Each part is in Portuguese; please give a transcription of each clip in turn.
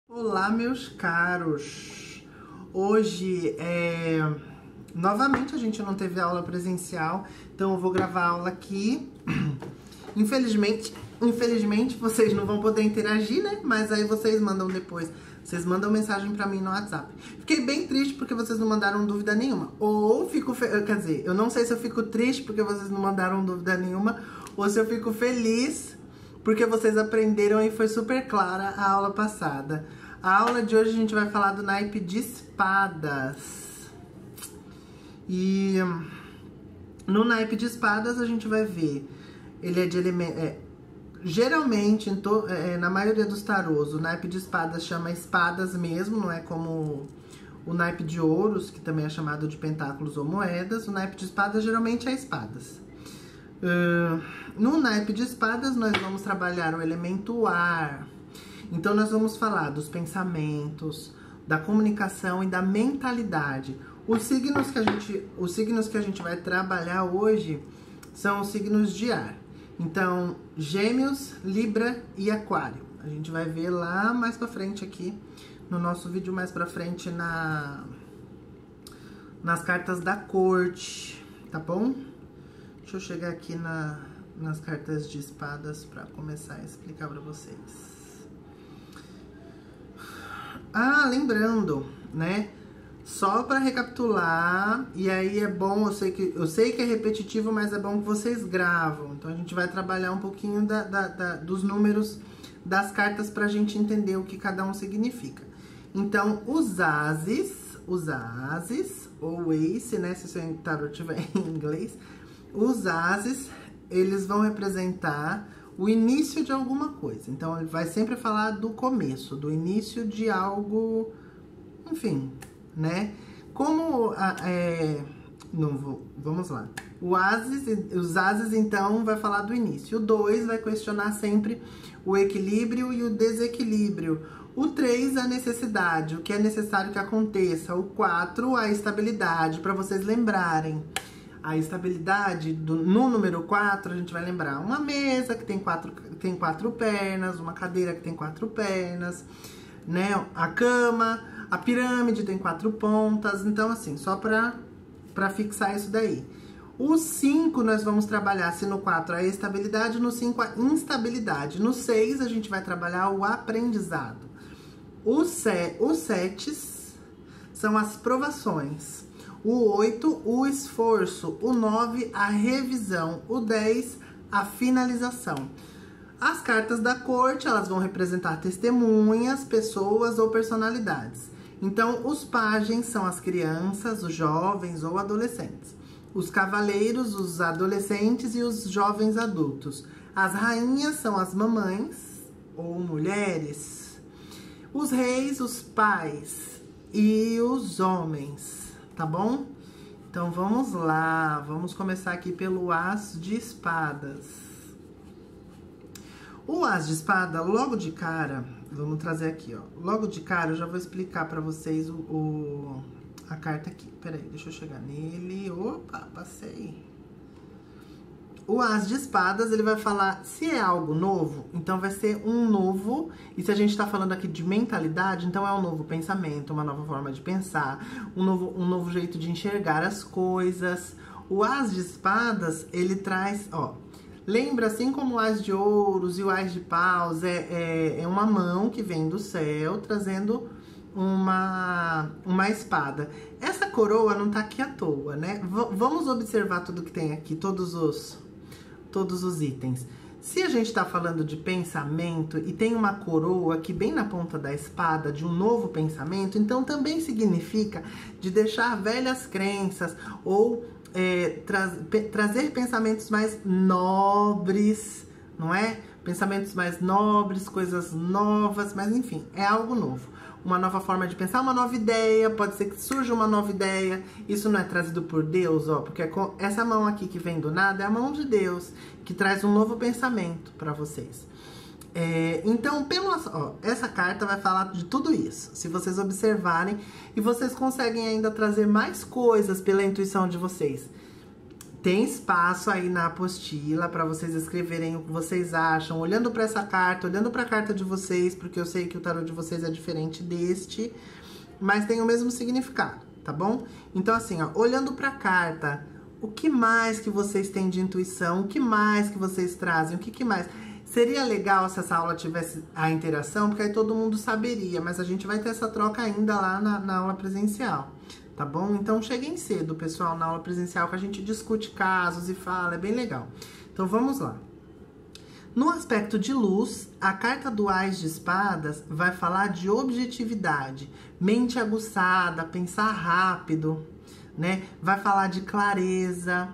Olá, meus caros! Hoje, novamente a gente não teve aula presencial, então eu vou gravar a aula aqui. Infelizmente vocês não vão poder interagir, né? Mas aí vocês mandam depois. Vocês mandam mensagem pra mim no WhatsApp. Fiquei bem triste porque vocês não mandaram dúvida nenhuma. Ou fico... Quer dizer, eu não sei se eu fico triste porque vocês não mandaram dúvida nenhuma, ou se eu fico feliz porque vocês aprenderam e foi super clara a aula passada. A aula de hoje a gente vai falar do naipe de espadas. E no naipe de espadas a gente vai ver, ele é de elemento... geralmente, na maioria dos tarôs, o naipe de espadas chama espadas mesmo, não é como o naipe de ouros, que também é chamado de pentáculos ou moedas. O naipe de espadas geralmente é espadas. No naipe de espadas nós vamos trabalhar o elemento ar. Então nós vamos falar dos pensamentos, da comunicação e da mentalidade. Os signos que a gente vai trabalhar hoje são os signos de ar. Então, Gêmeos, Libra e Aquário. A gente vai ver lá mais pra frente aqui, no nosso vídeo mais pra frente, nas cartas da corte, tá bom? Deixa eu chegar aqui nas cartas de espadas pra começar a explicar pra vocês. Ah, lembrando, né? Só para recapitular, e aí é bom, eu sei que é repetitivo, mas é bom que vocês gravam. Então a gente vai trabalhar um pouquinho dos números das cartas pra gente entender o que cada um significa. Então, os ases, ou ace, né, se o seu tarot tiver em inglês, os ases, eles vão representar o início de alguma coisa. Então, ele vai sempre falar do começo, do início de algo, enfim, né? Vamos lá. Os ases, então, vai falar do início. O 2 vai questionar sempre o equilíbrio e o desequilíbrio. O 3, a necessidade, o que é necessário que aconteça. O 4, a estabilidade, para vocês lembrarem. A estabilidade, no número 4, a gente vai lembrar uma mesa que tem quatro pernas, uma cadeira que tem 4 pernas, né? A cama, a pirâmide tem 4 pontas. Então, assim, só pra fixar isso daí. O 5, nós vamos trabalhar, se no 4 a estabilidade, no 5 a instabilidade. No 6, a gente vai trabalhar o aprendizado. Os 7 são as provações. O 8, o esforço. O 9, a revisão. O 10, a finalização. As cartas da corte, elas vão representar testemunhas, pessoas ou personalidades. Então, os pajens são as crianças, os jovens ou adolescentes. Os cavaleiros, os adolescentes e os jovens adultos. As rainhas são as mamães ou mulheres. Os reis, os pais e os homens. Tá bom? Então vamos lá, vamos começar aqui pelo as de espadas. O as de espada, logo de cara, vamos trazer aqui, ó. Logo de cara eu já vou explicar pra vocês a carta aqui. Pera aí, deixa eu chegar nele. Opa, passei. O as de espadas, ele vai falar, se é algo novo, então vai ser um novo, e se a gente tá falando aqui de mentalidade, então é um novo pensamento, uma nova forma de pensar, um novo jeito de enxergar as coisas. O as de espadas, ele traz, ó, lembra assim como o as de ouros e o as de paus, é uma mão que vem do céu, trazendo uma espada. Essa coroa não tá aqui à toa, né? Vamos observar tudo que tem aqui, todos os itens. Se a gente tá falando de pensamento e tem uma coroa aqui bem na ponta da espada de um novo pensamento, então também significa de deixar velhas crenças ou trazer pensamentos mais nobres, não é? Pensamentos mais nobres, coisas novas, mas enfim, é algo novo. Uma nova forma de pensar, uma nova ideia, pode ser que surja uma nova ideia. Isso não é trazido por Deus, ó, porque essa mão aqui que vem do nada é a mão de Deus, que traz um novo pensamento para vocês. Então, essa carta vai falar de tudo isso, se vocês observarem, e vocês conseguem ainda trazer mais coisas pela intuição de vocês. Tem espaço aí na apostila para vocês escreverem o que vocês acham, olhando para essa carta, olhando para a carta de vocês, porque eu sei que o tarô de vocês é diferente deste, mas tem o mesmo significado, tá bom? Então assim, ó, olhando para a carta, o que mais que vocês têm de intuição, o que mais que vocês trazem, o que mais... Seria legal se essa aula tivesse a interação, porque aí todo mundo saberia, mas a gente vai ter essa troca ainda lá na aula presencial, tá bom? Então cheguem cedo, pessoal, na aula presencial, que a gente discute casos e fala, é bem legal. Então vamos lá. No aspecto de luz, a carta do Ás de Espadas vai falar de objetividade, mente aguçada, pensar rápido, né? Vai falar de clareza,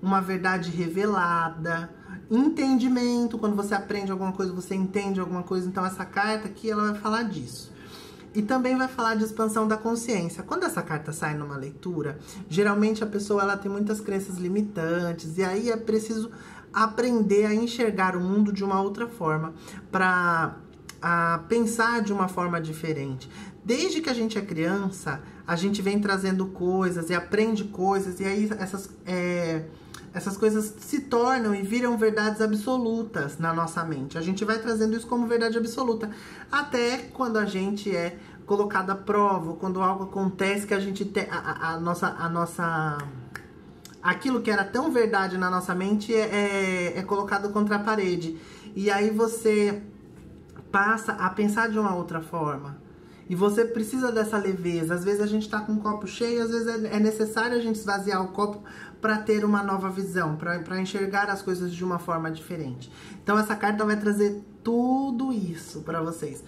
uma verdade revelada, entendimento. Quando você aprende alguma coisa, você entende alguma coisa. Então essa carta aqui, ela vai falar disso. E também vai falar de expansão da consciência. Quando essa carta sai numa leitura, geralmente a pessoa ela tem muitas crenças limitantes. E aí é preciso aprender a enxergar o mundo de uma outra forma, para pensar de uma forma diferente. Desde que a gente é criança, a gente vem trazendo coisas e aprende coisas. E aí essas coisas se tornam e viram verdades absolutas na nossa mente. A gente vai trazendo isso como verdade absoluta. Até quando a gente é colocado à prova, ou quando algo acontece que a gente tem aquilo que era tão verdade na nossa mente é colocado contra a parede. E aí você passa a pensar de uma outra forma. E você precisa dessa leveza. Às vezes a gente tá com um copo cheio, às vezes é necessário a gente esvaziar o copo para ter uma nova visão, para enxergar as coisas de uma forma diferente. Então essa carta vai trazer tudo isso para vocês.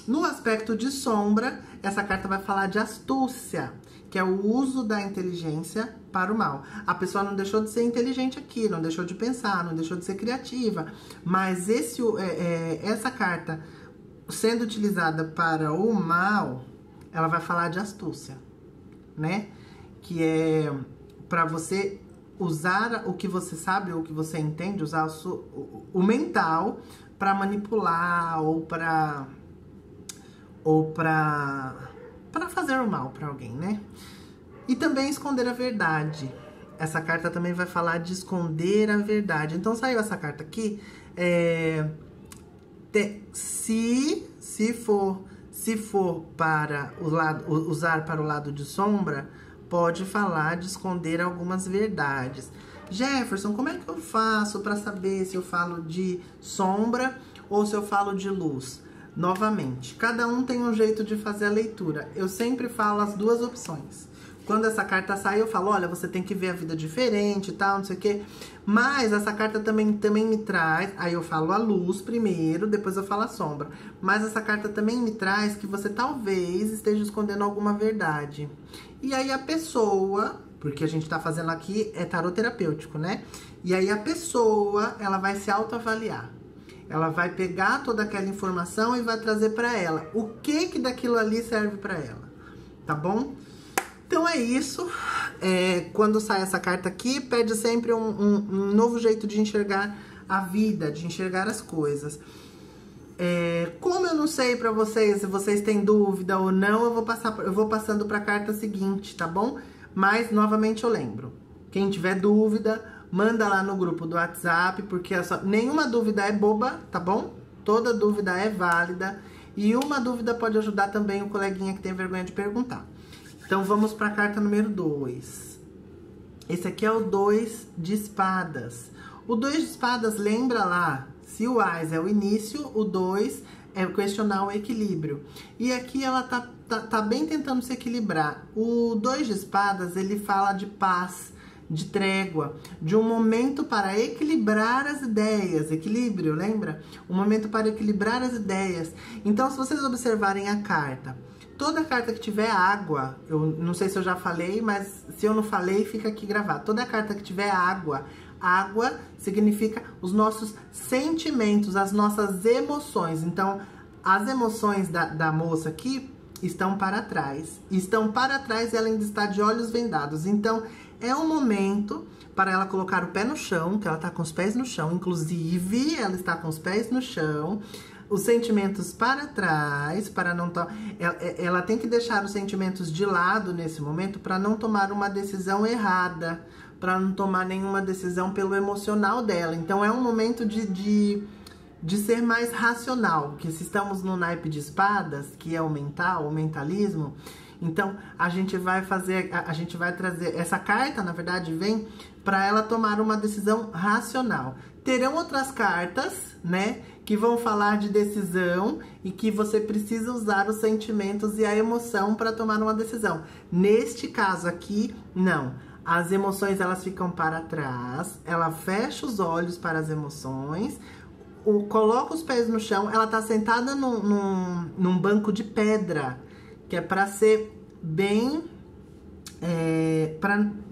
No aspecto de sombra, essa carta vai falar de astúcia, que é o uso da inteligência para o mal. A pessoa não deixou de ser inteligente aqui, não deixou de pensar, não deixou de ser criativa, mas essa carta sendo utilizada para o mal, ela vai falar de astúcia, né? Que é para você usar o que você sabe ou o que você entende, usar o mental para manipular ou para fazer o mal para alguém, né? E também esconder a verdade. Essa carta também vai falar de esconder a verdade. Então saiu essa carta aqui, se for para o lado, usar para o lado de sombra, pode falar de esconder algumas verdades. Jefferson, como é que eu faço para saber se eu falo de sombra ou se eu falo de luz? Novamente, cada um tem um jeito de fazer a leitura. Eu sempre falo as duas opções. Quando essa carta sai, eu falo, olha, você tem que ver a vida diferente e tal, não sei o quê. Mas essa carta também me traz... Aí eu falo a luz primeiro, depois eu falo a sombra. Mas essa carta também me traz que você talvez esteja escondendo alguma verdade. E aí a pessoa... Porque a gente tá fazendo aqui é tarô terapêutico, né? E aí a pessoa, ela vai se autoavaliar. Ela vai pegar toda aquela informação e vai trazer pra ela. O que daquilo ali serve pra ela, tá bom? Então é isso. Quando sai essa carta aqui, pede sempre um novo jeito de enxergar a vida, de enxergar as coisas. Como eu não sei pra vocês, se vocês têm dúvida ou não, eu vou passando pra carta seguinte, tá bom? Mas, novamente, eu lembro. Quem tiver dúvida, manda lá no grupo do WhatsApp, porque nenhuma dúvida é boba, tá bom? Toda dúvida é válida. E uma dúvida pode ajudar também o coleguinha que tem vergonha de perguntar. Então, vamos para a carta número 2. Esse aqui é o 2 de espadas. O 2 de espadas, lembra lá, se o Ás é o início, o 2 é questionar o equilíbrio. E aqui ela tá bem tentando se equilibrar. O 2 de espadas, ele fala de paz, de trégua, de um momento para equilibrar as ideias. Equilíbrio, lembra? Um momento para equilibrar as ideias. Então, se vocês observarem a carta, toda carta que tiver água, eu não sei se eu já falei, mas se eu não falei, fica aqui gravado. Toda carta que tiver água, água significa os nossos sentimentos, as nossas emoções. Então, as emoções da moça aqui estão para trás. Estão para trás e ela ainda está de olhos vendados. Então, é um momento para ela colocar o pé no chão, que ela está com os pés no chão. Inclusive, ela está com os pés no chão. Os sentimentos para trás, para não ela tem que deixar os sentimentos de lado nesse momento para não tomar uma decisão errada, para não tomar nenhuma decisão pelo emocional dela. Então é um momento de ser mais racional, porque se estamos no naipe de espadas, que é o mental, o mentalismo, então a gente vai trazer essa carta, na verdade, vem para ela tomar uma decisão racional. Terão outras cartas, né, que vão falar de decisão e que você precisa usar os sentimentos e a emoção para tomar uma decisão. Neste caso aqui, não. As emoções, elas ficam para trás, ela fecha os olhos para as emoções, coloca os pés no chão, ela tá sentada num banco de pedra, que é para ser bem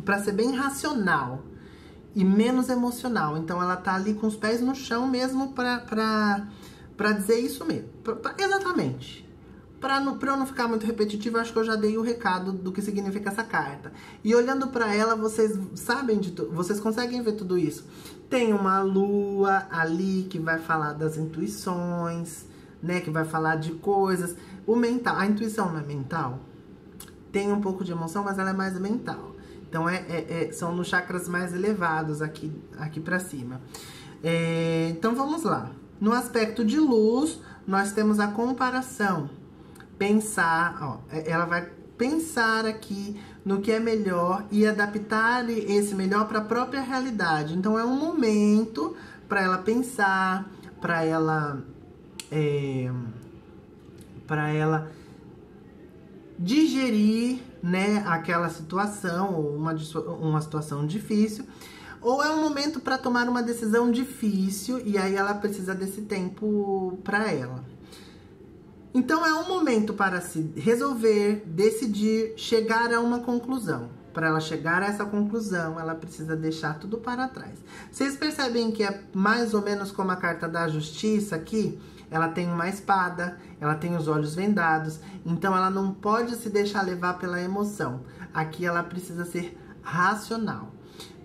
para ser bem racional e menos emocional. Então ela tá ali com os pés no chão mesmo pra dizer isso mesmo. Exatamente. Pra eu não ficar muito repetitivo, acho que eu já dei o recado do que significa essa carta. E olhando pra ela, vocês sabem vocês conseguem ver tudo isso. Tem uma lua ali que vai falar das intuições, né? Que vai falar de coisas. O mental, a intuição não é mental? Tem um pouco de emoção, mas ela é mais mental. Então, são nos chakras mais elevados aqui pra cima. Então, vamos lá. No aspecto de luz, nós temos a comparação. Pensar, ó, ela vai pensar aqui no que é melhor e adaptar esse melhor para a própria realidade. Então, é um momento para ela pensar, para ela digerir, né, aquela situação, ou uma situação difícil, ou é um momento para tomar uma decisão difícil e aí ela precisa desse tempo para ela. Então é um momento para se resolver, decidir, chegar a uma conclusão. Para ela chegar a essa conclusão, ela precisa deixar tudo para trás. Vocês percebem que é mais ou menos como a carta da justiça aqui? Ela tem uma espada, ela tem os olhos vendados, então ela não pode se deixar levar pela emoção. Aqui ela precisa ser racional.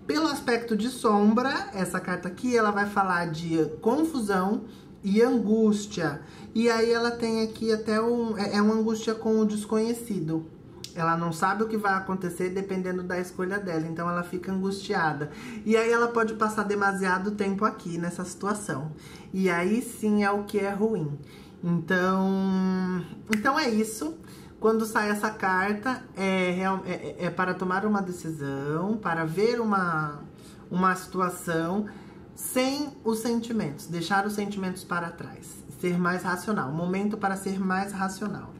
Pelo aspecto de sombra, essa carta aqui, ela vai falar de confusão e angústia. E aí ela tem aqui até uma angústia com o desconhecido. Ela não sabe o que vai acontecer dependendo da escolha dela, então ela fica angustiada. E aí ela pode passar demasiado tempo aqui nessa situação. E aí sim é o que é ruim. Então é isso. Quando sai essa carta, é para tomar uma decisão, para ver uma situação sem os sentimentos, deixar os sentimentos para trás, ser mais racional, momento para ser mais racional.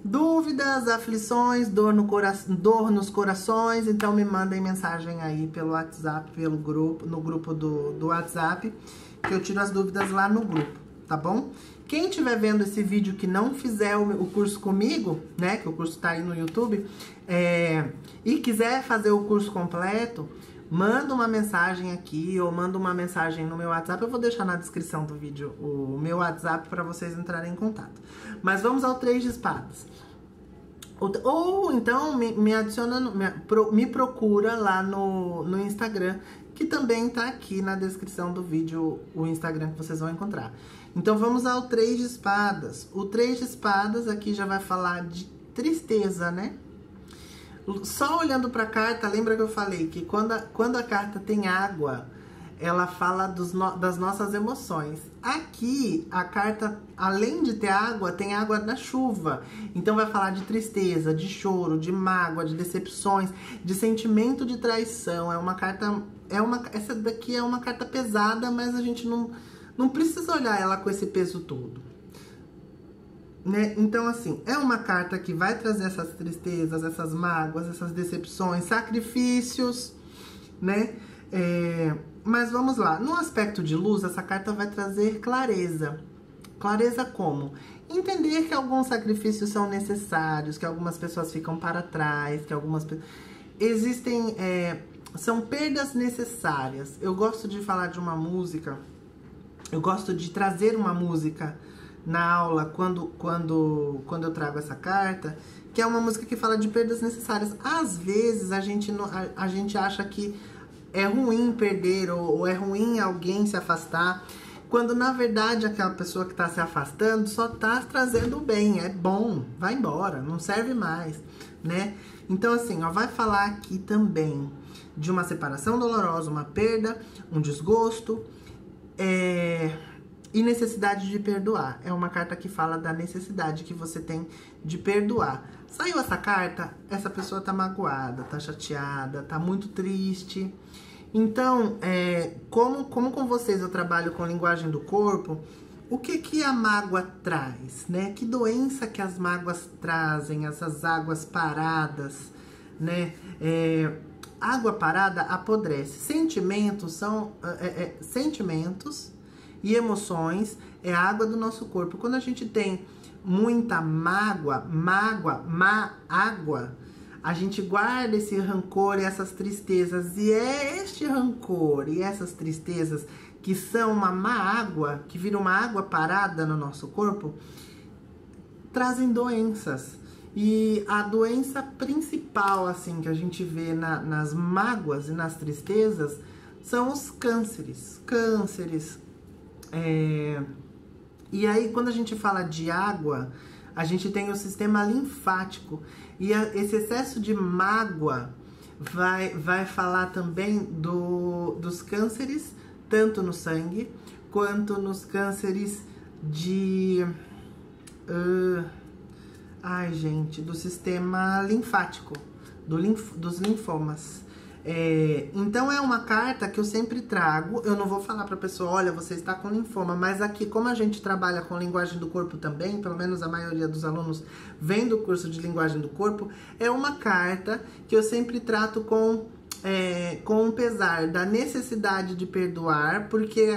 Dúvidas, aflições, dor nos corações, então me mandem mensagem aí pelo WhatsApp, no grupo do WhatsApp, que eu tiro as dúvidas lá no grupo, tá bom? Quem estiver vendo esse vídeo que não fizer o curso comigo, né, que o curso tá aí no YouTube, e quiser fazer o curso completo, manda uma mensagem aqui ou manda uma mensagem no meu WhatsApp. Eu vou deixar na descrição do vídeo o meu WhatsApp para vocês entrarem em contato. Mas vamos ao 3 de espadas. Ou então me adiciona, me procura lá no Instagram, que também tá aqui na descrição do vídeo, o Instagram que vocês vão encontrar. Então vamos ao 3 de espadas. O 3 de espadas aqui já vai falar de tristeza, né? Só olhando para a carta, lembra que eu falei que quando a carta tem água, ela fala das nossas emoções. Aqui, a carta, além de ter água, tem água da chuva. Então vai falar de tristeza, de choro, de mágoa, de decepções, de sentimento de traição. Essa daqui é uma carta pesada, mas a gente não precisa olhar ela com esse peso todo. Né? Então, assim, é uma carta que vai trazer essas tristezas, essas mágoas, essas decepções, sacrifícios, né? Mas vamos lá. No aspecto de luz, essa carta vai trazer clareza. Clareza como? Entender que alguns sacrifícios são necessários, que algumas pessoas ficam para trás, que algumas existem... são perdas necessárias. Eu gosto de falar de uma música, eu gosto de trazer uma música na aula, quando eu trago essa carta, que é uma música que fala de perdas necessárias. Às vezes a gente acha que é ruim perder, ou é ruim alguém se afastar. quando na verdade aquela pessoa que tá se afastando só tá trazendo o bem, é bom, vai embora, não serve mais, né? Então assim, ó, vai falar aqui também de uma separação dolorosa, uma perda, um desgosto, e necessidade de perdoar. É uma carta que fala da necessidade que você tem de perdoar. Saiu essa carta, essa pessoa tá magoada, tá chateada, tá muito triste. Então, como com vocês eu trabalho com linguagem do corpo, o que a mágoa traz, né? Que doença que as mágoas trazem, essas águas paradas, né? Água parada apodrece. Sentimentos são sentimentos e emoções, é a água do nosso corpo. Quando a gente tem muita água, a gente guarda esse rancor e essas tristezas. E é este rancor e essas tristezas que são uma má água, que viram uma água parada no nosso corpo, trazem doenças. E a doença principal, assim, que a gente vê nas mágoas e nas tristezas são os cânceres. E aí, quando a gente fala de água, a gente tem o sistema linfático. E esse excesso de mágoa vai falar também dos cânceres, tanto no sangue, quanto nos cânceres do sistema linfático, dos linfomas. Então é uma carta que eu sempre trago. Eu não vou falar pra pessoa, olha, você está com linfoma, mas aqui, como a gente trabalha com linguagem do corpo também, pelo menos a maioria dos alunos vem do curso de linguagem do corpo, é uma carta que eu sempre trato com o pesar da necessidade de perdoar, porque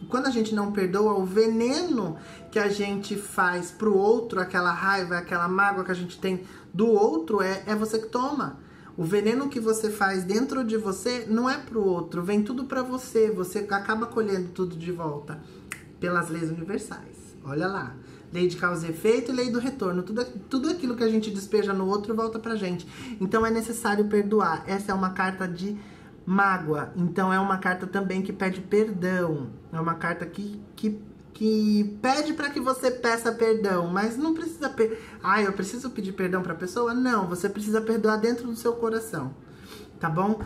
quando a gente não perdoa, o veneno que a gente faz pro outro, aquela raiva, aquela mágoa que a gente tem do outro, é você que toma. O veneno que você faz dentro de você não é pro outro, vem tudo pra você. Você acaba colhendo tudo de volta pelas leis universais. Olha lá. Lei de causa e efeito e lei do retorno. Tudo aquilo que a gente despeja no outro volta pra gente. Então é necessário perdoar. Essa é uma carta de mágoa. Então é uma carta também que pede perdão. É uma carta que pede para que você peça perdão, mas não precisa... eu preciso pedir perdão para a pessoa? Não, você precisa perdoar dentro do seu coração, tá bom?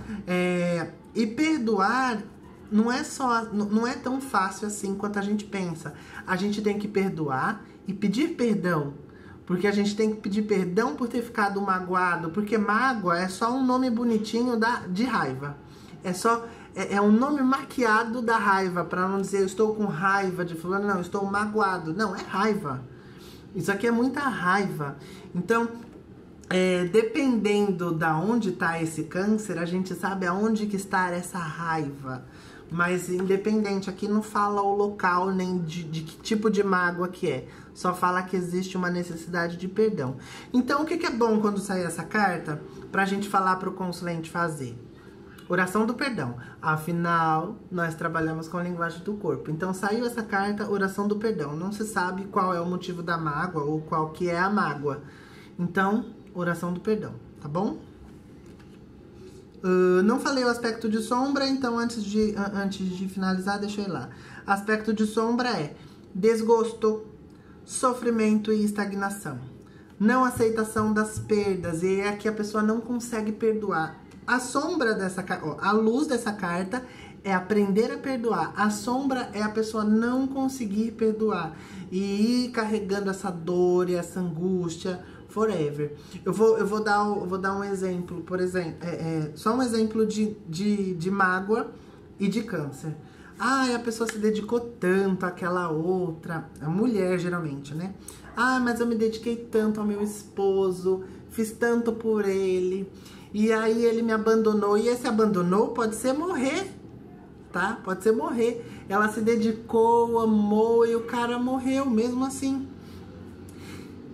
E perdoar não é tão fácil assim quanto a gente pensa. A gente tem que perdoar e pedir perdão, porque a gente tem que pedir perdão por ter ficado magoado, porque mágoa é só um nome bonitinho de raiva. É um nome maquiado da raiva, para não dizer eu estou com raiva de fulano, não, eu estou magoado. Não, é raiva. Isso aqui é muita raiva. Então, dependendo da onde está esse câncer, a gente sabe aonde que está essa raiva. Mas independente, aqui não fala o local, nem de que tipo de mágoa que é. Só fala que existe uma necessidade de perdão. Então, o que é bom quando sair essa carta? Pra gente falar pro consulente fazer. Oração do perdão. Afinal, nós trabalhamos com a linguagem do corpo. Então, saiu essa carta, oração do perdão. Não se sabe qual é o motivo da mágoa ou qual que é a mágoa. Então, oração do perdão, tá bom? Não falei o aspecto de sombra, então antes de finalizar, deixa eu ir lá. Aspecto de sombra é desgosto, sofrimento e estagnação. Não aceitação das perdas. E é que a pessoa não consegue perdoar. A sombra dessa carta, a luz dessa carta é aprender a perdoar. A sombra é a pessoa não conseguir perdoar e ir carregando essa dor e essa angústia forever. Eu vou dar um exemplo, por exemplo, só um exemplo de mágoa e de câncer. A pessoa se dedicou tanto àquela outra, a mulher geralmente, né? Mas eu me dediquei tanto ao meu esposo, fiz tanto por ele. E aí ele me abandonou. E esse abandonou pode ser morrer, tá? Pode ser morrer. Ela se dedicou, amou e o cara morreu mesmo assim.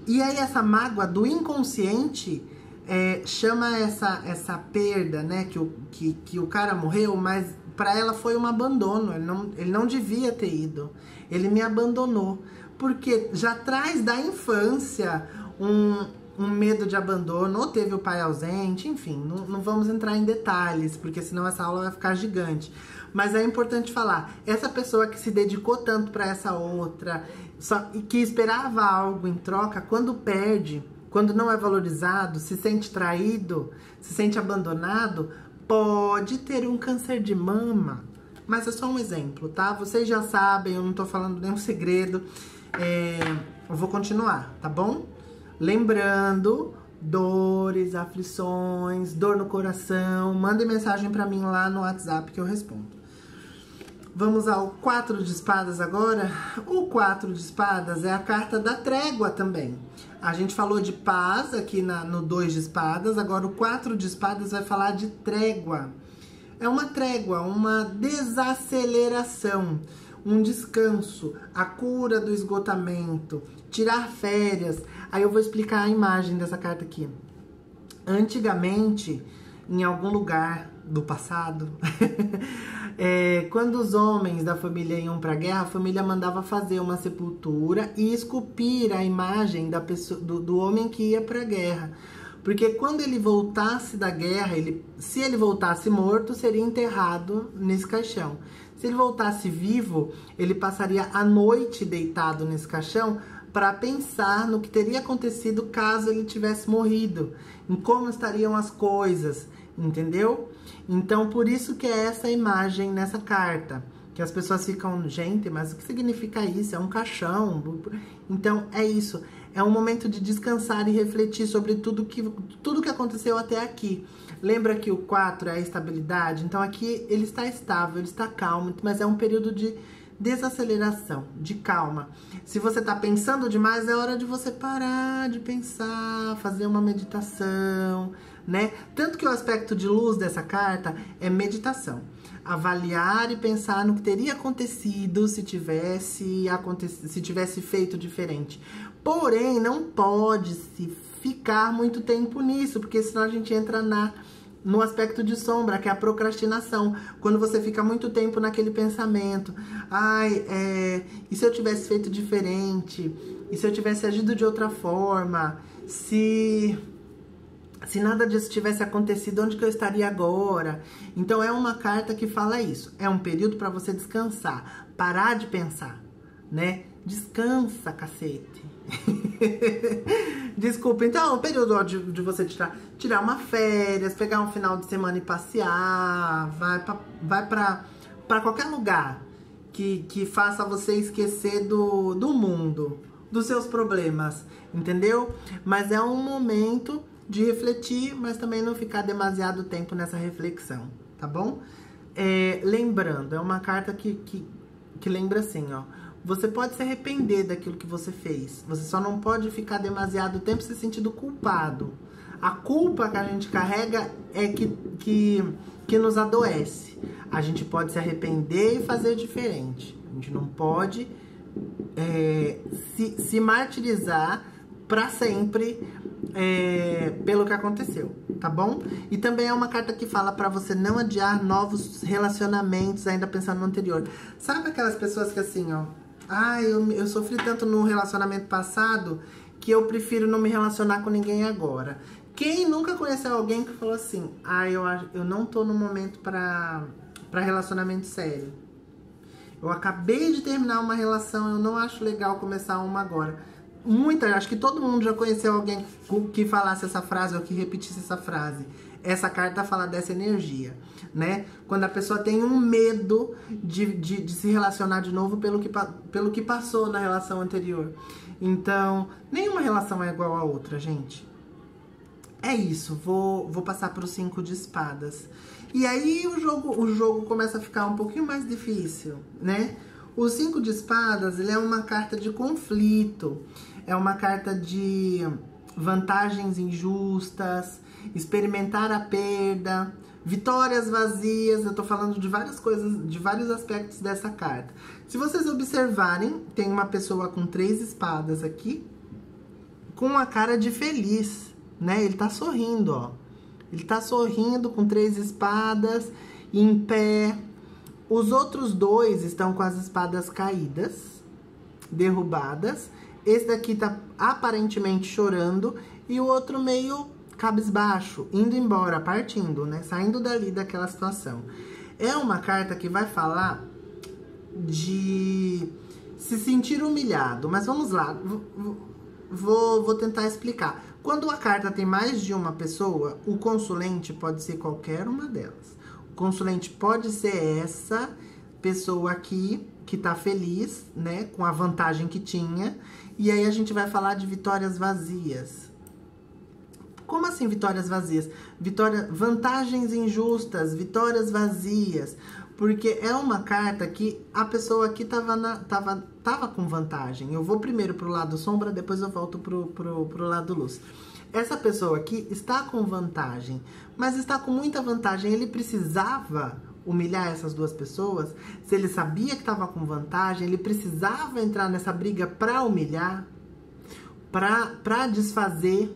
E aí essa mágoa do inconsciente chama essa perda, né? Que o cara morreu, mas pra ela foi um abandono. Ele não devia ter ido. Ele me abandonou. Porque já traz da infância um medo de abandono, ou teve o pai ausente, enfim, não vamos entrar em detalhes, porque senão essa aula vai ficar gigante. Mas é importante falar, essa pessoa que se dedicou tanto para essa outra, e que esperava algo em troca, quando perde, quando não é valorizado, se sente traído, se sente abandonado, pode ter um câncer de mama. Mas é só um exemplo, tá? Vocês já sabem, eu não tô falando nenhum segredo. Eu vou continuar, tá bom? Lembrando, dores, aflições, dor no coração, mandem mensagem pra mim lá no WhatsApp que eu respondo. Vamos ao 4 de espadas agora. O 4 de espadas é a carta da trégua também. A gente falou de paz aqui no 2 de espadas, agora o 4 de espadas vai falar de trégua. É uma trégua, uma desaceleração, um descanso, a cura do esgotamento, tirar férias. Aí eu vou explicar a imagem dessa carta aqui. Antigamente, em algum lugar do passado, quando os homens da família iam para a guerra, a família mandava fazer uma sepultura e esculpir a imagem da pessoa, do homem que ia para a guerra. Porque quando ele voltasse da guerra, se ele voltasse morto, seria enterrado nesse caixão. Se ele voltasse vivo, ele passaria a noite deitado nesse caixão para pensar no que teria acontecido caso ele tivesse morrido, em como estariam as coisas, entendeu? Então, por isso que é essa imagem nessa carta, que as pessoas ficam, gente, mas o que significa isso? É um caixão? Então, é isso. É um momento de descansar e refletir sobre tudo que aconteceu até aqui. Lembra que o 4 é a estabilidade? Então, aqui ele está estável, ele está calmo, mas é um período de desaceleração, de calma. Se você está pensando demais, é hora de você parar de pensar, fazer uma meditação, né? Tanto que o aspecto de luz dessa carta é meditação. Avaliar e pensar no que teria acontecido se tivesse feito diferente. Porém, não pode se ficar muito tempo nisso, porque senão a gente entra no aspecto de sombra, que é a procrastinação. Quando você fica muito tempo naquele pensamento. E se eu tivesse feito diferente? E se eu tivesse agido de outra forma? Se nada disso tivesse acontecido, onde que eu estaria agora? Então é uma carta que fala isso. É um período para você descansar, parar de pensar, né? Descansa, cacete. Desculpa, então é um período de você tirar uma férias, pegar um final de semana e passear, vai pra qualquer lugar que faça você esquecer do mundo, dos seus problemas, entendeu? Mas é um momento de refletir, mas também não ficar demasiado tempo nessa reflexão, tá bom? Lembrando, é uma carta que lembra assim, ó. Você pode se arrepender daquilo que você fez. Você só não pode ficar demasiado tempo se sentindo culpado. A culpa que a gente carrega é que nos adoece. A gente pode se arrepender e fazer diferente. A gente não pode se martirizar para sempre pelo que aconteceu, tá bom? E também é uma carta que fala para você não adiar novos relacionamentos ainda pensando no anterior. Sabe aquelas pessoas que assim, ó, eu sofri tanto no relacionamento passado que eu prefiro não me relacionar com ninguém agora. Quem nunca conheceu alguém que falou assim, eu não tô no momento pra relacionamento sério. Eu acabei de terminar uma relação, eu não acho legal começar uma agora. Acho que todo mundo já conheceu alguém que falasse essa frase ou que repetisse essa frase. Essa carta fala dessa energia, né? Quando a pessoa tem um medo de se relacionar de novo pelo que passou na relação anterior. Então, nenhuma relação é igual a outra, gente. É isso, vou passar para o 5 de espadas. E aí o jogo começa a ficar um pouquinho mais difícil, né? O 5 de espadas, ele é uma carta de conflito. É uma carta de vantagens injustas, experimentar a perda, vitórias vazias. Eu tô falando de várias coisas, de vários aspectos dessa carta. Se vocês observarem, tem uma pessoa com 3 espadas aqui, com uma cara de feliz, né? Ele tá sorrindo, ó. Ele tá sorrindo com 3 espadas, em pé. Os outros 2 estão com as espadas caídas, derrubadas. Esse daqui tá aparentemente chorando e o outro meio cabisbaixo, indo embora, partindo, né? Saindo dali daquela situação. É uma carta que vai falar de se sentir humilhado. Mas vamos lá, vou tentar explicar. Quando a carta tem mais de uma pessoa, o consulente pode ser qualquer uma delas. O consulente pode ser essa pessoa aqui, que tá feliz, né, com a vantagem que tinha. E aí a gente vai falar de vitórias vazias. Como assim vitórias vazias? Vantagens injustas, vitórias vazias. Porque é uma carta que a pessoa aqui tava com vantagem. Eu vou primeiro pro lado sombra, depois eu volto pro lado luz. Essa pessoa aqui está com vantagem, mas está com muita vantagem. Ele precisava humilhar essas duas pessoas? Se ele sabia que estava com vantagem, ele precisava entrar nessa briga para humilhar? Para desfazer?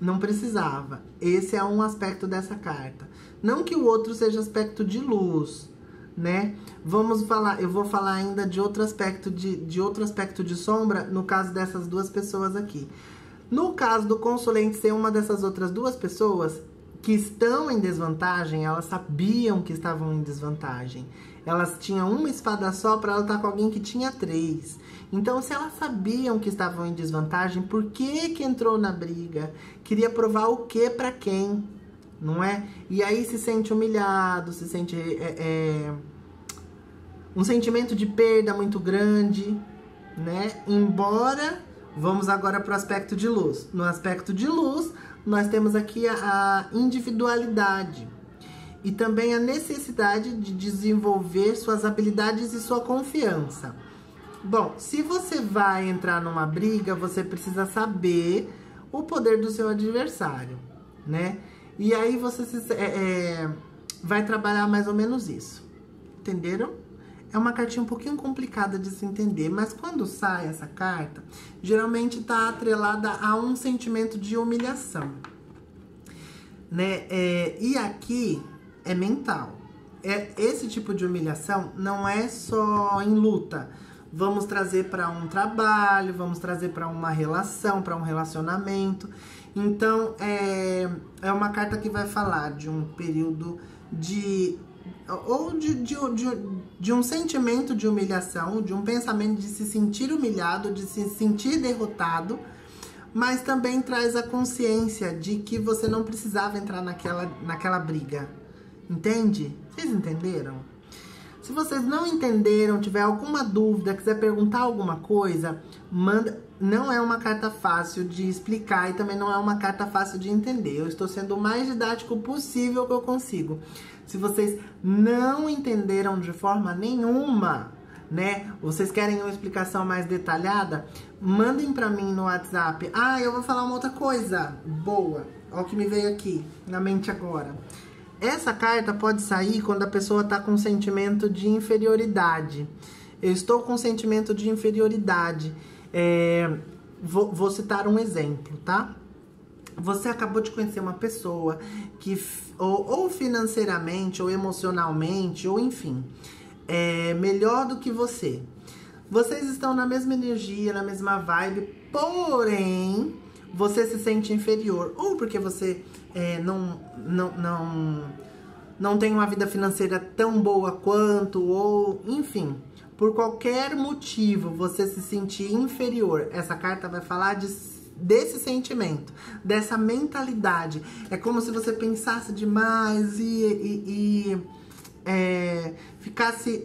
Não precisava. Esse é um aspecto dessa carta. Não que o outro seja aspecto de luz, né? Eu vou falar ainda de outro aspecto de sombra, no caso dessas duas pessoas aqui. No caso do consulente ser uma dessas outras duas pessoas que estão em desvantagem, elas sabiam que estavam em desvantagem. Elas tinham uma espada só para ela estar com alguém que tinha 3. Então, se elas sabiam que estavam em desvantagem, por que entrou na briga? Queria provar o que para quem? Não é? E aí se sente humilhado, se sente um sentimento de perda muito grande, né? Embora, vamos agora para o aspecto de luz. No aspecto de luz, nós temos aqui a individualidade e também a necessidade de desenvolver suas habilidades e sua confiança. Bom, se você vai entrar numa briga, você precisa saber o poder do seu adversário, né? E aí você vai trabalhar mais ou menos isso. Entenderam? É uma cartinha um pouquinho complicada de se entender, mas quando sai essa carta, geralmente está atrelada a um sentimento de humilhação, né? E aqui é mental. Esse tipo de humilhação não é só em luta. Vamos trazer para um trabalho, vamos trazer para uma relação, para um relacionamento. Então, é uma carta que vai falar de um período de um sentimento de humilhação, de um pensamento de se sentir humilhado, de se sentir derrotado, mas também traz a consciência de que você não precisava entrar naquela briga. Entende? Vocês entenderam? Se vocês não entenderam, tiver alguma dúvida, quiser perguntar alguma coisa, manda. Não é uma carta fácil de explicar e também não é uma carta fácil de entender. Eu estou sendo o mais didático possível que eu consigo. Se vocês não entenderam de forma nenhuma, né? Vocês querem uma explicação mais detalhada? Mandem pra mim no WhatsApp. Ah, eu vou falar uma outra coisa boa. Olha o que me veio aqui na mente agora. Essa carta pode sair quando a pessoa tá com sentimento de inferioridade. Eu estou com sentimento de inferioridade. Vou citar um exemplo, tá? Você acabou de conhecer uma pessoa que ou financeiramente, ou emocionalmente, ou enfim, é melhor do que você. Vocês estão na mesma energia, na mesma vibe, porém, você se sente inferior. Ou porque você não tem uma vida financeira tão boa quanto, ou enfim, por qualquer motivo você se sentir inferior. Essa carta vai falar desse sentimento, dessa mentalidade. É como se você pensasse demais e ficasse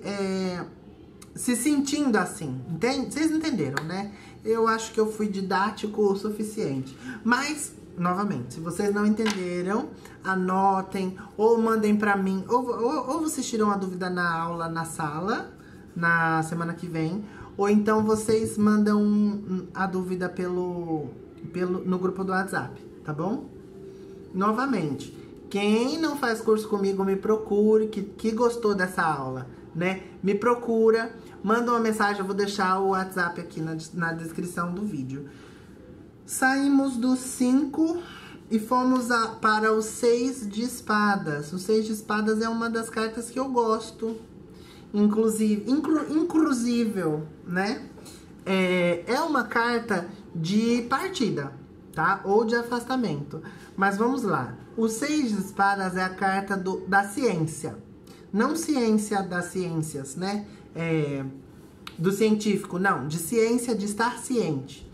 se sentindo assim, entende? Vocês entenderam, né? Eu acho que eu fui didático o suficiente. Mas, novamente, se vocês não entenderam, anotem ou mandem pra mim. Ou vocês tiram a dúvida na aula, na sala, na semana que vem. Ou então vocês mandam a dúvida no grupo do WhatsApp, tá bom? Novamente, quem não faz curso comigo, me procure, que gostou dessa aula, né? Me procura, manda uma mensagem, eu vou deixar o WhatsApp aqui na descrição do vídeo. Saímos do 5 e fomos para o 6 de espadas. O 6 de espadas é uma das cartas que eu gosto, inclusive, né? é uma carta de partida, tá? Ou de afastamento. Mas vamos lá. O 6 de espadas é a carta da ciência. Não ciência das ciências, né? Do científico, não. De ciência, de estar ciente.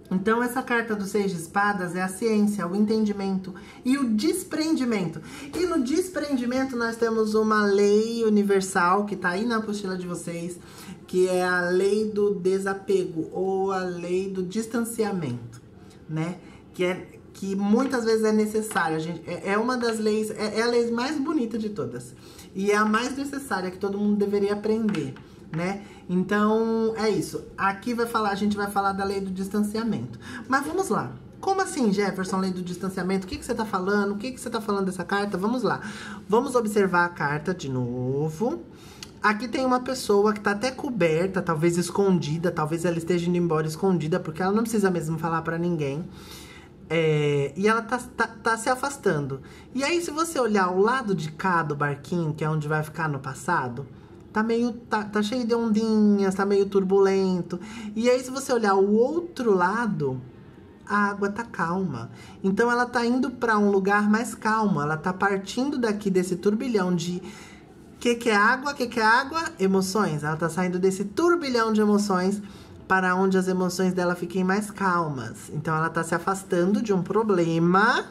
Então, essa carta do 6 de espadas é a ciência, o entendimento e o desprendimento. E no desprendimento nós temos uma lei universal que tá aí na apostila de vocês, que é a lei do desapego ou a lei do distanciamento, né? Que muitas vezes é necessária. É uma das leis, é a lei mais bonita de todas. E é a mais necessária que todo mundo deveria aprender, né? Então, é isso. Aqui a gente vai falar da lei do distanciamento. Mas vamos lá. Como assim, Jefferson, lei do distanciamento? O que você tá falando? O que você tá falando dessa carta? Vamos lá. Vamos observar a carta de novo. Aqui tem uma pessoa que tá até coberta, talvez escondida, talvez ela esteja indo embora escondida, porque ela não precisa mesmo falar pra ninguém. E ela tá se afastando. E aí, se você olhar o lado de cá do barquinho, que é onde vai ficar no passado, tá cheio de ondinhas, tá meio turbulento. E aí, se você olhar o outro lado, a água tá calma. Então, ela tá indo pra um lugar mais calmo. Ela tá partindo daqui desse turbilhão de... que é água? Que é água? Emoções. Ela tá saindo desse turbilhão de emoções para onde as emoções dela fiquem mais calmas. Então, ela tá se afastando de um problema,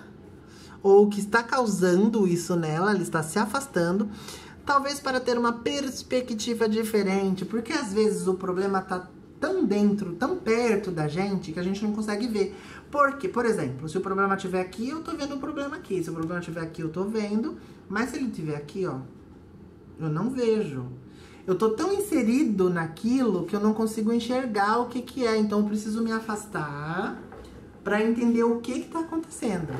ou que está causando isso nela, ela está se afastando, talvez para ter uma perspectiva diferente, porque às vezes o problema tá tão dentro, tão perto da gente, que a gente não consegue ver. Porque, por exemplo, se o problema estiver aqui, eu tô vendo o problema aqui. Se o problema estiver aqui, eu tô vendo. Mas se ele estiver aqui, ó, eu não vejo. Eu tô tão inserido naquilo que eu não consigo enxergar o que é. Então, eu preciso me afastar para entender o que tá acontecendo.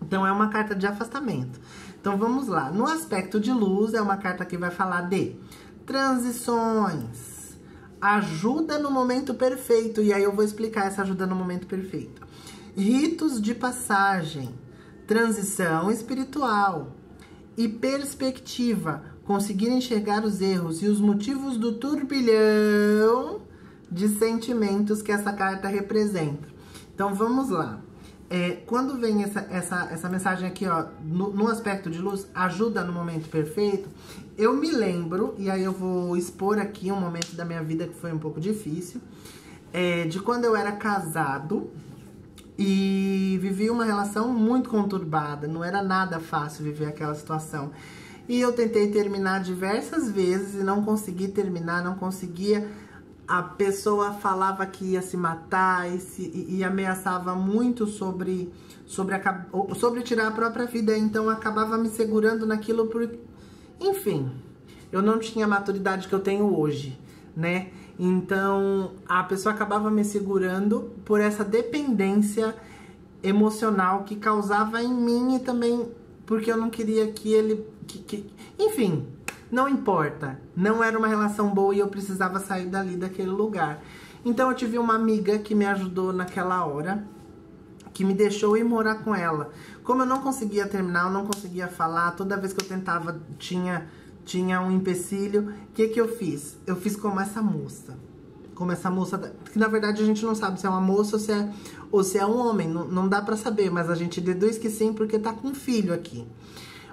Então, é uma carta de afastamento. Então, vamos lá. No aspecto de luz, é uma carta que vai falar de transições, ajuda no momento perfeito. E aí, eu vou explicar essa ajuda no momento perfeito. Ritos de passagem, transição espiritual e perspectiva. Conseguir enxergar os erros e os motivos do turbilhão de sentimentos que essa carta representa. Então, vamos lá. Quando vem essa mensagem aqui, ó, no aspecto de luz, ajuda no momento perfeito, eu me lembro, e aí eu vou expor aqui um momento da minha vida que foi um pouco difícil, de quando eu era casado e vivi uma relação muito conturbada. Não era nada fácil viver aquela situação. E eu tentei terminar diversas vezes e não consegui terminar, não conseguia. A pessoa falava que ia se matar e ameaçava muito sobre tirar a própria vida. Então, acabava me segurando naquilo por... Enfim, eu não tinha a maturidade que eu tenho hoje, né? Então, a pessoa acabava me segurando por essa dependência emocional que causava em mim e também porque eu não queria que ele... Enfim, não importa. Não era uma relação boa e eu precisava sair dali, daquele lugar. Então eu tive uma amiga que me ajudou naquela hora, que me deixou ir morar com ela. Como eu não conseguia terminar, eu não conseguia falar, toda vez que eu tentava tinha um empecilho. O que eu fiz? Eu fiz como essa moça. Como essa moça, que na verdade a gente não sabe se é uma moça ou se é um homem. Não dá pra saber, mas a gente deduz que sim, porque tá com um filho aqui.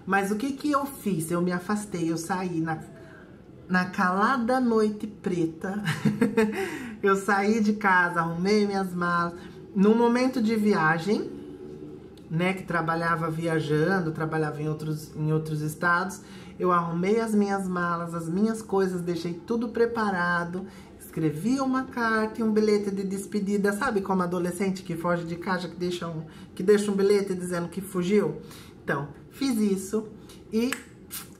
Mas o que eu fiz? Eu me afastei, eu saí na calada noite preta. Eu saí de casa, arrumei minhas malas. No momento de viagem, né, que trabalhava viajando, trabalhava em outros estados, eu arrumei as minhas malas, as minhas coisas, deixei tudo preparado, escrevi uma carta e um bilhete de despedida, sabe como adolescente que foge de casa, que deixa um bilhete dizendo que fugiu? Então, fiz isso e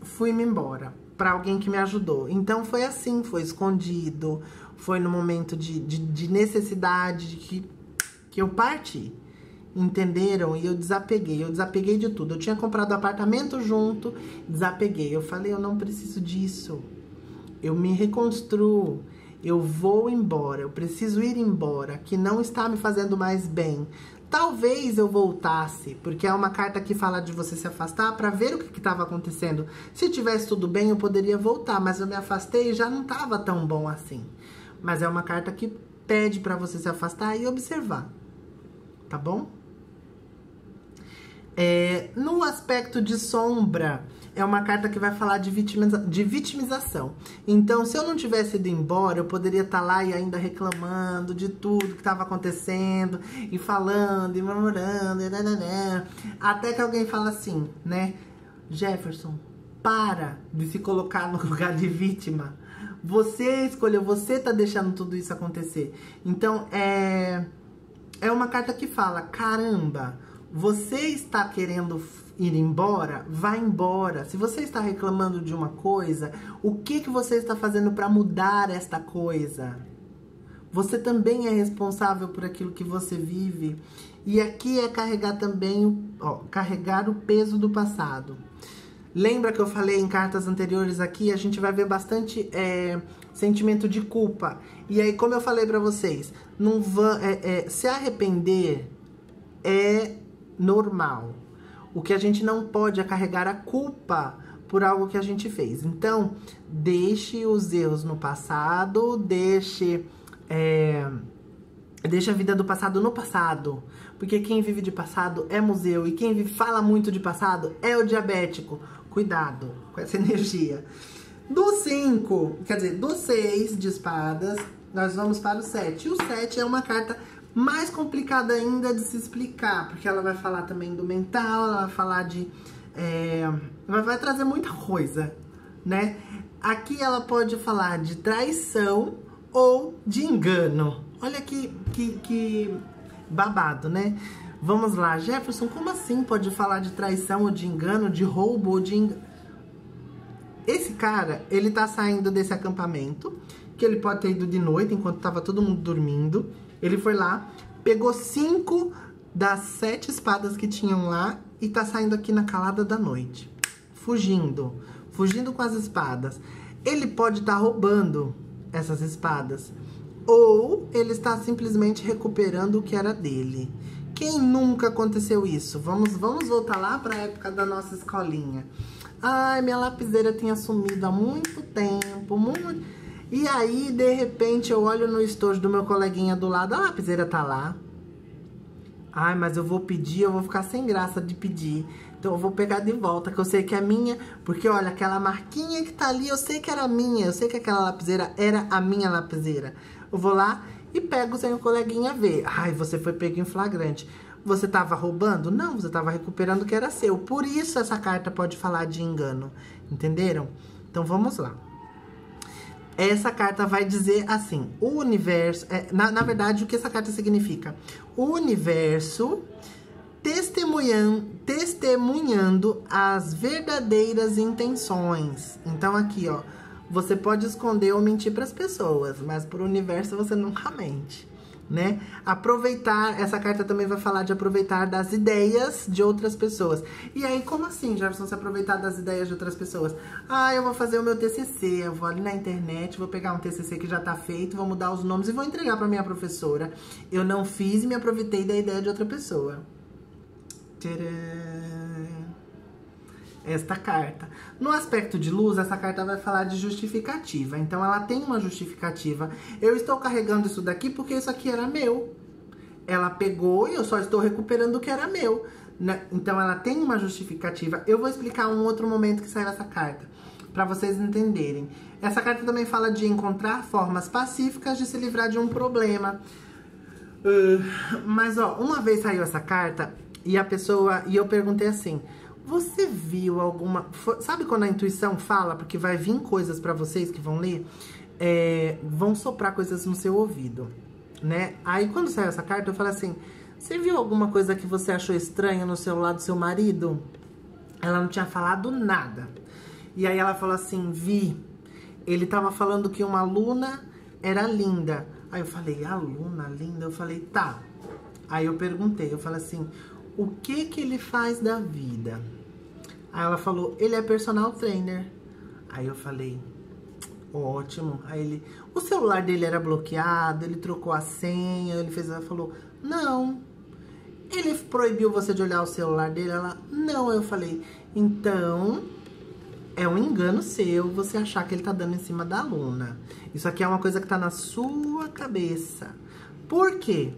fui-me embora para alguém que me ajudou. Então, foi assim, foi escondido, foi no momento de necessidade que eu parti. Entenderam? E eu desapeguei de tudo. Eu tinha comprado apartamento junto, desapeguei. Eu falei, eu não preciso disso. Eu me reconstruo. Eu vou embora. Eu preciso ir embora, que não está me fazendo mais bem. Talvez eu voltasse, porque é uma carta que fala de você se afastar para ver o que estava acontecendo. Se tivesse tudo bem, eu poderia voltar, mas eu me afastei e já não estava tão bom assim. Mas é uma carta que pede pra você se afastar e observar, tá bom? No aspecto de sombra, é uma carta que vai falar de vitimização. Então, se eu não tivesse ido embora, eu poderia estar lá e ainda reclamando de tudo que estava acontecendo, e falando, e murmurando, e até que alguém fala assim, né? Jefferson, para de se colocar no lugar de vítima. Você escolheu, você tá deixando tudo isso acontecer. Então, é uma carta que fala, caramba, você está querendo ir embora? Vai embora. Se você está reclamando de uma coisa, o que você está fazendo para mudar esta coisa? Você também é responsável por aquilo que você vive. E aqui é carregar também, carregar o peso do passado. Lembra que eu falei em cartas anteriores aqui? A gente vai ver bastante sentimento de culpa. E aí, como eu falei pra vocês, não se arrepender é normal. O que a gente não pode é carregar a culpa por algo que a gente fez. Então, deixe os erros no passado, deixe a vida do passado no passado. Porque quem vive de passado é museu. E quem fala muito de passado é o diabético. Cuidado com essa energia. Do 5, quer dizer, do 6 de espadas, nós vamos para o 7. E o 7 é uma carta mais complicada ainda de se explicar, porque ela vai falar também do mental, ela vai falar de... vai trazer muita coisa, né? Aqui ela pode falar de traição ou de engano. Olha que babado, né? Vamos lá, Jefferson, como assim pode falar de traição ou de engano, de roubo ou de engano? Esse cara, ele tá saindo desse acampamento, que ele pode ter ido de noite, enquanto tava todo mundo dormindo. Ele foi lá, pegou 5 das 7 espadas que tinham lá e tá saindo aqui na calada da noite. Fugindo com as espadas. Ele pode estar roubando essas espadas, ou ele está simplesmente recuperando o que era dele. Quem nunca aconteceu isso? Vamos voltar lá para a época da nossa escolinha. Ai, minha lapiseira tinha sumido há muito tempo, E aí, de repente, eu olho no estojo do meu coleguinha do lado, a lapiseira tá lá. Ai, mas eu vou pedir, eu vou ficar sem graça de pedir. Então eu vou pegar de volta, que eu sei que é minha. Porque, olha, aquela marquinha que tá ali, eu sei que era minha. Eu sei que aquela lapiseira era a minha lapiseira. Eu vou lá e pego sem o coleguinha ver. Ai, você foi pego em flagrante. Você tava roubando? Não, você tava recuperando o que era seu. Por isso essa carta pode falar de engano. Entenderam? Então vamos lá. Essa carta vai dizer assim, o universo... na verdade, o que essa carta significa? O universo testemunhando as verdadeiras intenções. Então aqui, ó, você pode esconder ou mentir para as pessoas, mas para o universo você nunca mente, né? Aproveitar, essa carta também vai falar de aproveitar das ideias de outras pessoas. E aí, como assim, Jefferson, se aproveitar das ideias de outras pessoas? Ah, eu vou fazer o meu TCC, eu vou ali na internet, vou pegar um TCC que já tá feito, vou mudar os nomes e vou entregar pra minha professora. Eu não fiz e me aproveitei da ideia de outra pessoa. Tcharam! Esta carta. No aspecto de luz, essa carta vai falar de justificativa. Então, ela tem uma justificativa. Eu estou carregando isso daqui porque isso aqui era meu. Ela pegou e eu só estou recuperando o que era meu. Então, ela tem uma justificativa. Eu vou explicar um outro momento que saiu essa carta, para vocês entenderem. Essa carta também fala de encontrar formas pacíficas de se livrar de um problema. Mas, ó, uma vez saiu essa carta e eu perguntei assim... Você viu alguma... Sabe quando a intuição fala? Porque vai vir coisas pra vocês que vão ler. Vão soprar coisas no seu ouvido, né? Aí quando saiu essa carta eu falei assim... Você viu alguma coisa que você achou estranha no celular do seu marido? Ela não tinha falado nada. E aí ela falou assim... Vi. Ele tava falando que uma aluna era linda. Aí eu falei... Aluna linda? Eu falei... Tá. Aí eu perguntei. Eu falei assim... O que ele faz da vida? Aí ela falou, ele é personal trainer. Aí eu falei, ótimo. Aí ele, o celular dele era bloqueado, ele trocou a senha, ela falou, não. Ele proibiu você de olhar o celular dele? Ela, não. Aí eu falei, então, É um engano seu você achar que ele tá dando em cima da aluna. Isso aqui é uma coisa que tá na sua cabeça. Por quê?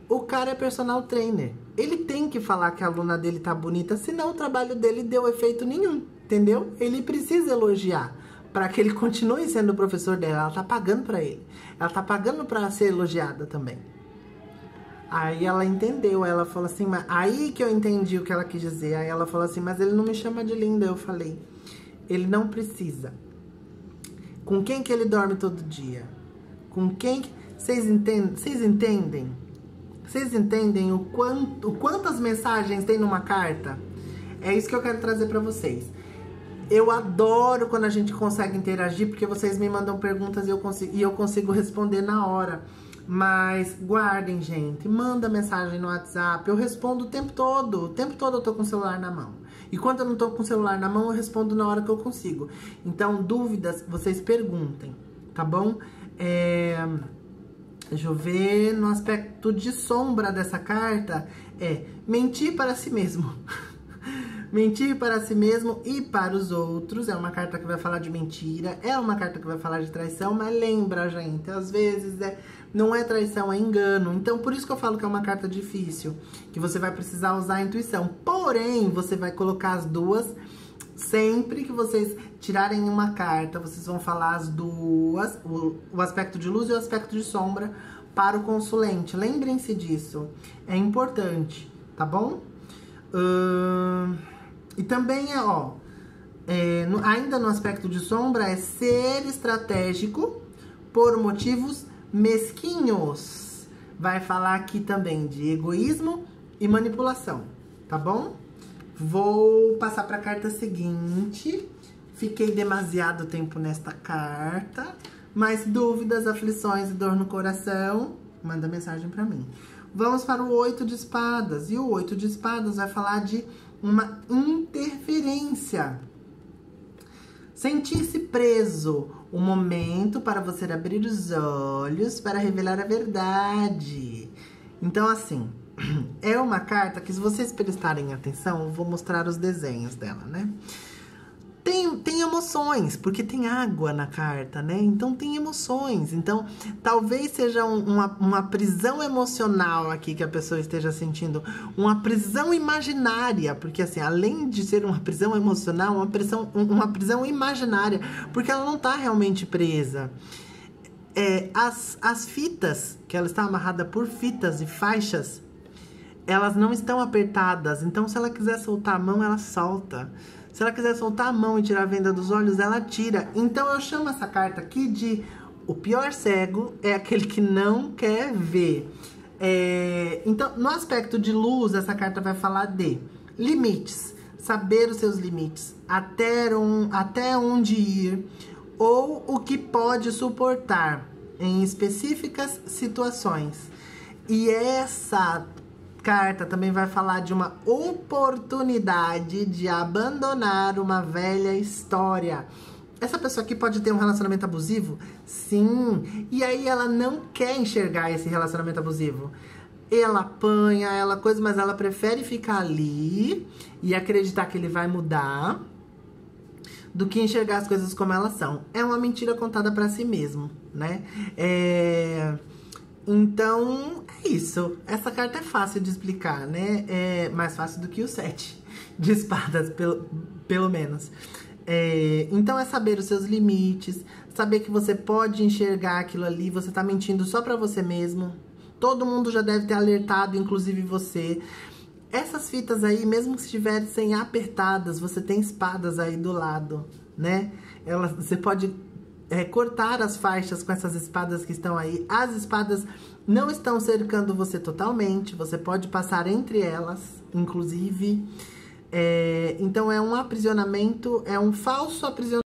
O cara é personal trainer. Ele tem que falar que a aluna dele tá bonita, senão o trabalho dele deu efeito nenhum, entendeu? Ele precisa elogiar para que ele continue sendo o professor dela. Ela tá pagando para ele. Ela tá pagando para ser elogiada também. Aí ela entendeu, ela falou assim, mas aí que eu entendi o que ela quis dizer. Aí ela falou assim, mas ele não me chama de linda. Eu falei, ele não precisa. Com quem que ele dorme todo dia? Com quem que... Vocês entendem? Vocês entendem o quantas mensagens tem numa carta? É isso que eu quero trazer pra vocês. Eu adoro quando a gente consegue interagir, porque vocês me mandam perguntas e eu consigo responder na hora. Mas guardem, gente. Manda mensagem no WhatsApp. Eu respondo o tempo todo. O tempo todo eu tô com o celular na mão. E quando eu não tô com o celular na mão, eu respondo na hora que eu consigo. Então, dúvidas, vocês perguntem, tá bom? Deixa eu ver. No aspecto de sombra dessa carta, mentir para si mesmo. Mentir para si mesmo e para os outros. É uma carta que vai falar de mentira. É uma carta que vai falar de traição. Mas lembra, gente, às vezes não é traição, é engano. Então, por isso que eu falo que é uma carta difícil. Que você vai precisar usar a intuição. Porém, você vai colocar as duas. Sempre que vocês tirarem uma carta, vocês vão falar as duas. O aspecto de luz e o aspecto de sombra para o consulente. Lembrem-se disso. É importante, tá bom? E também ainda no aspecto de sombra, é ser estratégico por motivos mesquinhos. Vai falar aqui também de egoísmo e manipulação, tá bom? Vou passar para a carta seguinte. Fiquei demasiado tempo nesta carta. Mais dúvidas, aflições e dor no coração, manda mensagem para mim. Vamos para o 8 de espadas. E o 8 de espadas vai falar de uma interferência. Sentir-se preso. Um momento para você abrir os olhos para revelar a verdade. Então, assim, é uma carta que, se vocês prestarem atenção, eu vou mostrar os desenhos dela, né? Tem emoções, porque tem água na carta, né? Então tem emoções. Então, talvez seja uma prisão emocional aqui que a pessoa esteja sentindo. Uma prisão imaginária, porque assim, além de ser uma prisão emocional, uma prisão imaginária, porque ela não tá realmente presa. As fitas, que ela está amarrada por fitas e faixas, elas não estão apertadas. Então, se ela quiser soltar a mão, ela solta. Se ela quiser soltar a mão e tirar a venda dos olhos, ela tira. Então, eu chamo essa carta aqui de o pior cego é aquele que não quer ver. Então, no aspecto de luz, essa carta vai falar de limites. Saber os seus limites. Até onde ir. Ou o que pode suportar em específicas situações. E essa carta também vai falar de uma oportunidade de abandonar uma velha história. Essa pessoa aqui pode ter um relacionamento abusivo? Sim. E aí ela não quer enxergar esse relacionamento abusivo. Ela apanha, mas ela prefere ficar ali e acreditar que ele vai mudar do que enxergar as coisas como elas são. É uma mentira contada pra si mesmo, né? Então, é isso. Essa carta é fácil de explicar, né? É mais fácil do que o 7 de espadas, pelo menos. Então, é saber os seus limites, saber que você pode enxergar aquilo ali, você tá mentindo só pra você mesmo. Todo mundo já deve ter alertado, inclusive você. Essas fitas aí, mesmo que estivessem apertadas, você tem espadas aí do lado, né? Você pode cortar as faixas com essas espadas que estão aí. As espadas não estão cercando você totalmente, você pode passar entre elas, inclusive. Então é um aprisionamento, é um falso aprisionamento.